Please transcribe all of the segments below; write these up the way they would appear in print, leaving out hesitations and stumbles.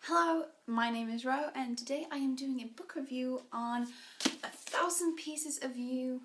Hello, my name is Ro, and today I am doing a book review on 1,000 Pieces of You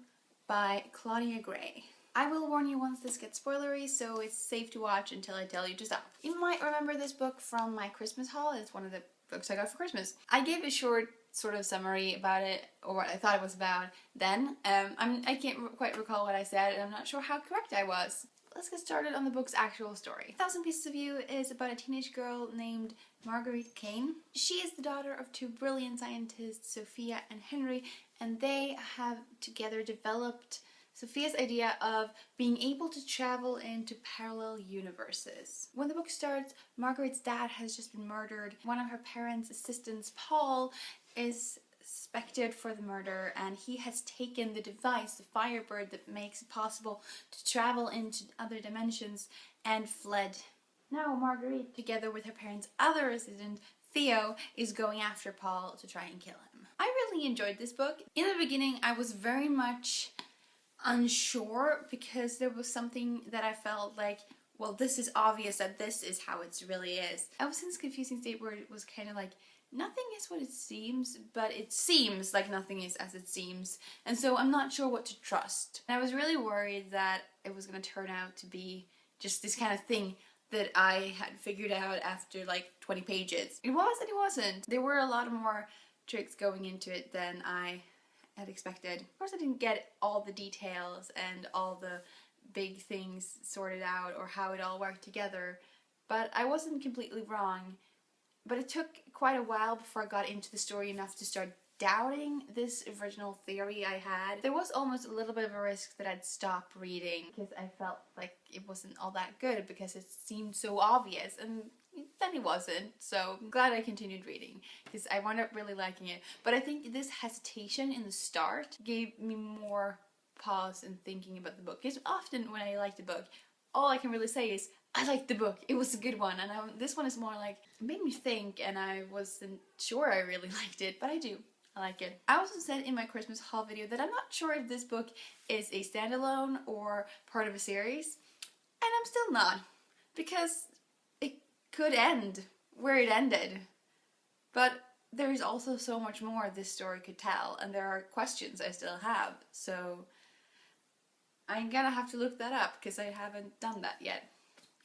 by Claudia Gray. I will warn you once this gets spoilery, so it's safe to watch until I tell you to stop. You might remember this book from my Christmas haul. It's one of the books I got for Christmas. I gave a short sort of summary about it, or what I thought it was about then. I can't quite recall what I said, and I'm not sure how correct I was. Let's get started on the book's actual story. 1,000 Pieces of You is about a teenage girl named Marguerite Kane. She is the daughter of two brilliant scientists, Sophia and Henry, and they have together developed Sophia's idea of being able to travel into parallel universes. When the book starts, Marguerite's dad has just been murdered. One of her parents' assistants, Paul, is suspected for the murder, and he has taken the device, the Firebird, that makes it possible to travel into other dimensions, and fled. Now Marguerite, together with her parents' other assistant, Theo, is going after Paul to try and kill him. I really enjoyed this book. In the beginning, I was very much unsure because there was something that I felt like, well, this is obvious that this is how it really is. I was in this confusing state where it was kind of like, nothing is what it seems, but it seems like nothing is as it seems, and so I'm not sure what to trust. And I was really worried that it was going to turn out to be just this kind of thing that I had figured out after like 20 pages. It was and it wasn't. There were a lot more tricks going into it than I had expected. Of course, I didn't get all the details and all the big things sorted out or how it all worked together, but I wasn't completely wrong. But it took quite a while before I got into the story enough to start doubting this original theory I had. There was almost a little bit of a risk that I'd stop reading because I felt like it wasn't all that good because it seemed so obvious, and then it wasn't. So I'm glad I continued reading because I wound up really liking it. But I think this hesitation in the start gave me more pause in thinking about the book. Because often when I like a book, all I can really say is, I liked the book, it was a good one, and this one is more like, it made me think, and I wasn't sure I really liked it, but I do. I like it. I also said in my Christmas haul video that I'm not sure if this book is a standalone or part of a series, and I'm still not, because it could end where it ended, but there is also so much more this story could tell, and there are questions I still have, so I'm gonna have to look that up, because I haven't done that yet.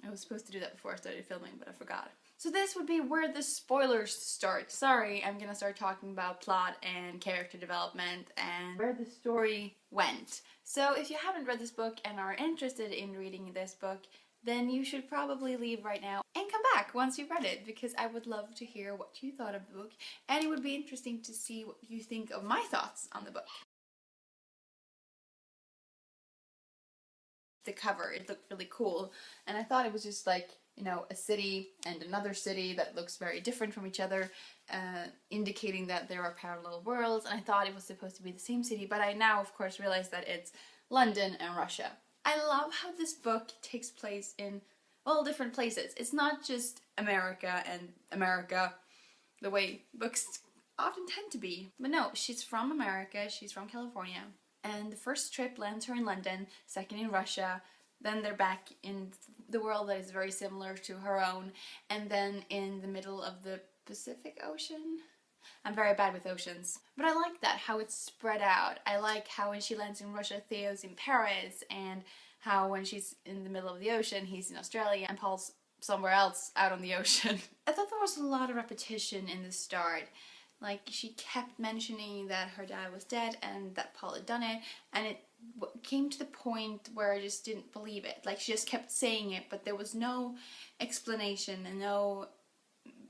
I was supposed to do that before I started filming, but I forgot. So this would be where the spoilers start. Sorry, I'm gonna start talking about plot and character development and where the story went. So if you haven't read this book and are interested in reading this book, then you should probably leave right now and come back once you've read it, because I would love to hear what you thought of the book, and it would be interesting to see what you think of my thoughts on the book. The cover, it looked really cool, and I thought it was just like, you know, a city and another city that looks very different from each other, indicating that there are parallel worlds, and I thought it was supposed to be the same city, but I now of course realize that it's London and Russia. I love how this book takes place in all different places. It's not just America and America the way books often tend to be, but no, she's from America, she's from California. And the first trip lands her in London, second in Russia, then they're back in the world that is very similar to her own, and then in the middle of the Pacific Ocean? I'm very bad with oceans. But I like that, how it's spread out. I like how when she lands in Russia, Theo's in Paris, and how when she's in the middle of the ocean, he's in Australia, and Paul's somewhere else out on the ocean. I thought there was a lot of repetition in the start. Like, she kept mentioning that her dad was dead and that Paul had done it, and it came to the point where I just didn't believe it. Like, she just kept saying it, but there was no explanation and no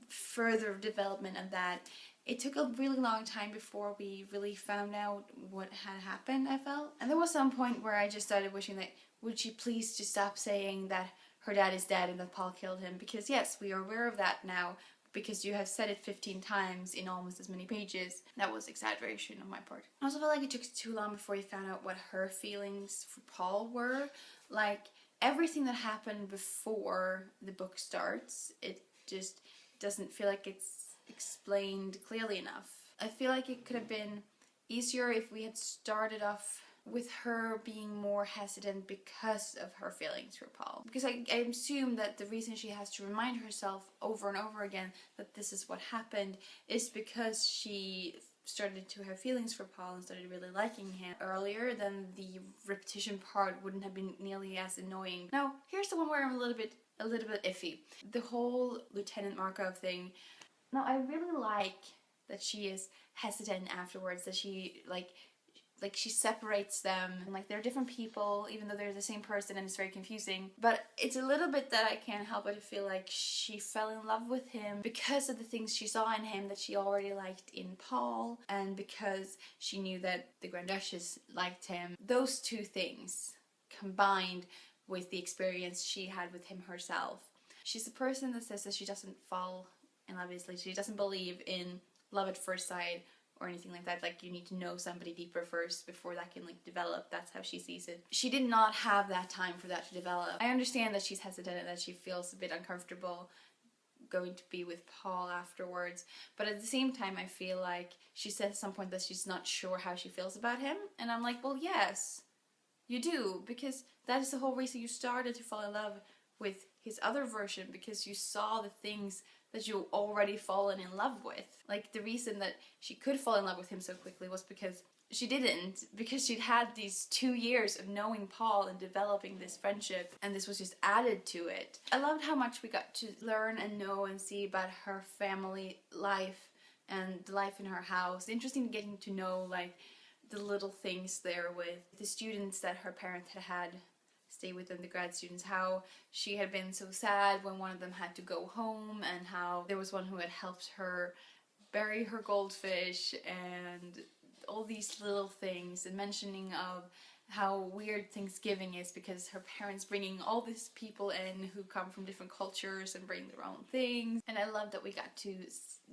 further development of that. It took a really long time before we really found out what had happened, I felt. And there was some point where I just started wishing that, would she please just stop saying that her dad is dead and that Paul killed him? Because yes, we are aware of that now, because you have said it 15 times in almost as many pages. That was exaggeration on my part. I also felt like it took too long before you found out what her feelings for Paul were. Like, everything that happened before the book starts, it just doesn't feel like it's explained clearly enough. I feel like it could have been easier if we had started off with her being more hesitant because of her feelings for Paul. Because I assume that the reason she has to remind herself over and over again that this is what happened is because she started to have feelings for Paul and started really liking him earlier, then the repetition part wouldn't have been nearly as annoying. Now, here's the one where I'm a little bit iffy. The whole Lieutenant Markov thing. Now, I really like that she is hesitant afterwards, that she like she separates them, and like they're different people even though they're the same person, and it's very confusing. But it's a little bit that I can't help but to feel like she fell in love with him because of the things she saw in him that she already liked in Paul, and because she knew that the Grand Duchess liked him. Those two things combined with the experience she had with him herself. She's the person that says that she doesn't fall in love easily. She doesn't believe in love at first sight or anything like that. Like, you need to know somebody deeper first before that can like develop. That's how she sees it. She did not have that time for that to develop. I understand that she's hesitant and that she feels a bit uncomfortable going to be with Paul afterwards, but at the same time I feel like she said at some point that she's not sure how she feels about him, and I'm like, well, yes, you do, because that is the whole reason you started to fall in love with his other version, because you saw the things that you already fallen in love with. Like, the reason that she could fall in love with him so quickly was because she didn't, because she'd had these 2 years of knowing Paul and developing this friendship, and this was just added to it. I loved how much we got to learn and know and see about her family life and the life in her house. Interesting getting to know like the little things there with the students that her parents had stay with them, the grad students, how she had been so sad when one of them had to go home, and how there was one who had helped her bury her goldfish, and all these little things, and mentioning of how weird Thanksgiving is because her parents bringing all these people in who come from different cultures and bring their own things. And I love that we got to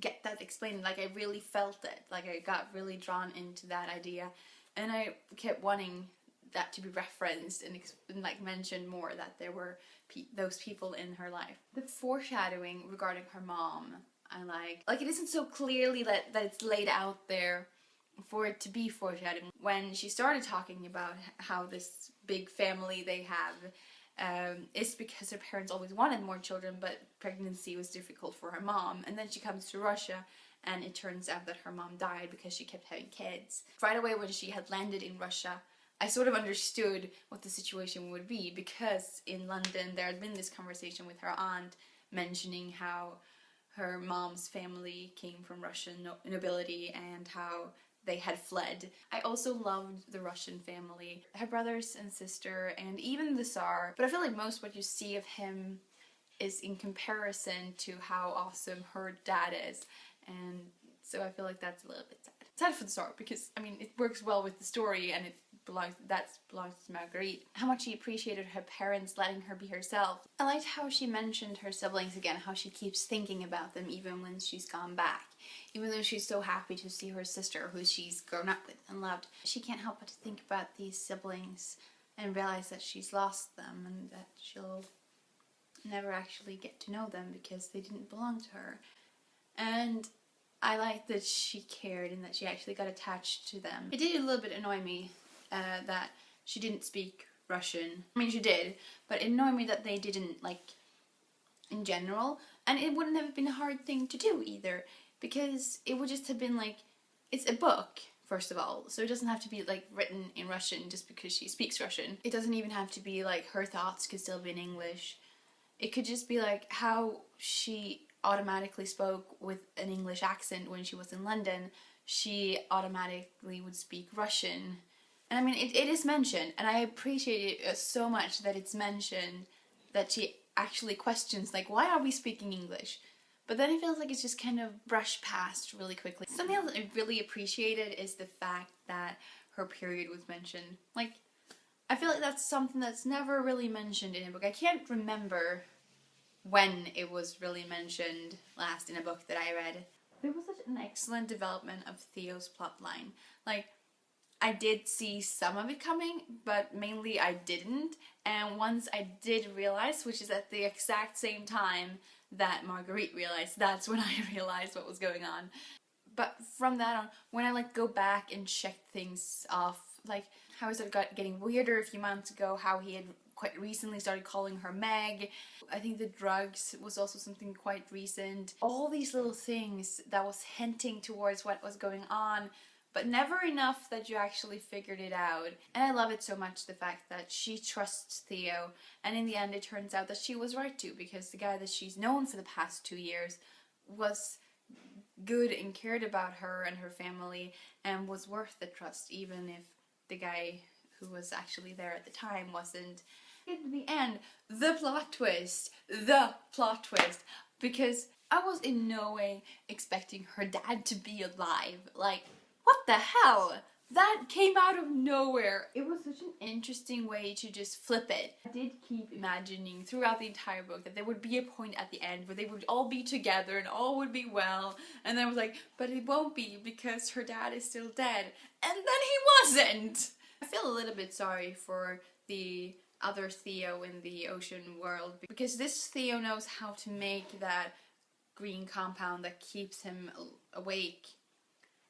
get that explained. Like, I really felt it. Like, I got really drawn into that idea, and I kept wanting that to be referenced and like mentioned more, that there were those people in her life. The foreshadowing regarding her mom, I like it isn't so clearly that it's laid out there for it to be foreshadowing. When she started talking about how this big family they have is because her parents always wanted more children, but pregnancy was difficult for her mom, and then she comes to Russia and it turns out that her mom died because she kept having kids. Right away when she had landed in Russia, I sort of understood what the situation would be, because in London there had been this conversation with her aunt mentioning how her mom's family came from Russian nobility and how they had fled. I also loved the Russian family, her brothers and sister, and even the Tsar, but I feel like most what you see of him is in comparison to how awesome her dad is, and so I feel like that's a little bit sad. Sad for the Tsar, because I mean it works well with the story and it belongs to Marguerite. How much she appreciated her parents letting her be herself. I liked how she mentioned her siblings again, how she keeps thinking about them even when she's gone back. Even though she's so happy to see her sister, who she's grown up with and loved, she can't help but to think about these siblings and realize that she's lost them and that she'll never actually get to know them because they didn't belong to her. And I liked that she cared and that she actually got attached to them. It did a little bit annoy me that she didn't speak Russian. I mean, she did, but it annoyed me that they didn't, like, in general. And it wouldn't have been a hard thing to do either, because it would just have been like, it's a book, first of all, so it doesn't have to be like written in Russian just because she speaks Russian. It doesn't even have to be like her thoughts could still be in English. It could just be like how she automatically spoke with an English accent when she was in London. She automatically would speak Russian. And I mean, it is mentioned, and I appreciate it so much that it's mentioned, that she actually questions, like, why are we speaking English? But then it feels like it's just kind of brushed past really quickly. Something else I really appreciated is the fact that her period was mentioned. Like, I feel like that's something that's never really mentioned in a book. I can't remember when it was really mentioned last in a book that I read. There was such an excellent development of Theo's plotline. Like, I did see some of it coming, but mainly I didn't. And once I did realize, which is at the exact same time that Marguerite realized, that's when I realized what was going on. But from that on, when I like go back and check things off like how it started getting weirder a few months ago, how he had quite recently started calling her Meg. I think the drugs was also something quite recent. All these little things that was hinting towards what was going on, but never enough that you actually figured it out. And I love it so much, the fact that she trusts Theo, and in the end it turns out that she was right too, because the guy that she's known for the past 2 years was good and cared about her and her family and was worth the trust, even if the guy who was actually there at the time wasn't. In the end, the plot twist, because I was in no way expecting her dad to be alive. Like, what the hell? That came out of nowhere. It was such an interesting way to just flip it. I did keep imagining throughout the entire book that there would be a point at the end where they would all be together and all would be well. And then I was like, but it won't be, because her dad is still dead. And then he wasn't! I feel a little bit sorry for the other Theo in the ocean world, because this Theo knows how to make that green compound that keeps him awake.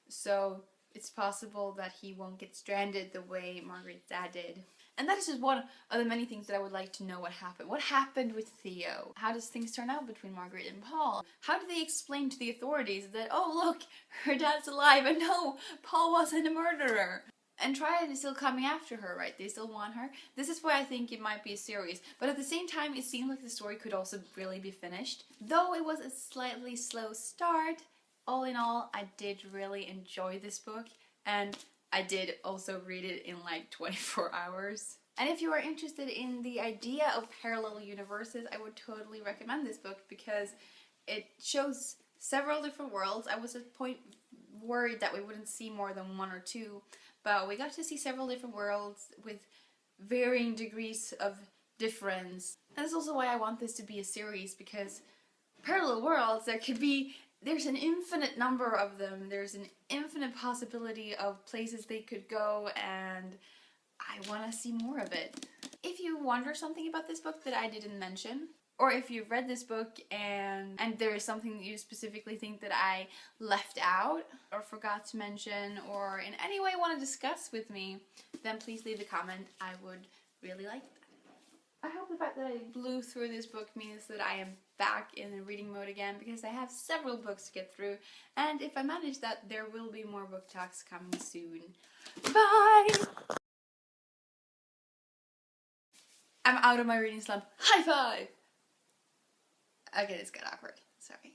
So it's possible that he won't get stranded the way Margaret's dad did. And that is just one of the many things that I would like to know what happened. What happened with Theo? How does things turn out between Margaret and Paul? How do they explain to the authorities that, oh look, her dad's alive and no, Paul wasn't a murderer? And Triad is still coming after her, right? They still want her. This is why I think it might be a series. But at the same time, it seemed like the story could also really be finished. Though it was a slightly slow start, all in all, I did really enjoy this book. And I did also read it in like 24 hours. And if you are interested in the idea of parallel universes, I would totally recommend this book, because it shows several different worlds. I was at a point worried that we wouldn't see more than one or two, but we got to see several different worlds with varying degrees of difference. And that's also why I want this to be a series, because parallel worlds, there's an infinite number of them. There's an infinite possibility of places they could go, and I want to see more of it. If you wonder something about this book that I didn't mention, or if you've read this book and there is something that you specifically think that I left out or forgot to mention, or in any way want to discuss with me, then please leave a comment. I would really like that. I hope the fact that I blew through this book means that I am back in the reading mode again, because I have several books to get through, and if I manage that, there will be more book talks coming soon. Bye! I'm out of my reading slump. High five! Okay, this got awkward. Sorry.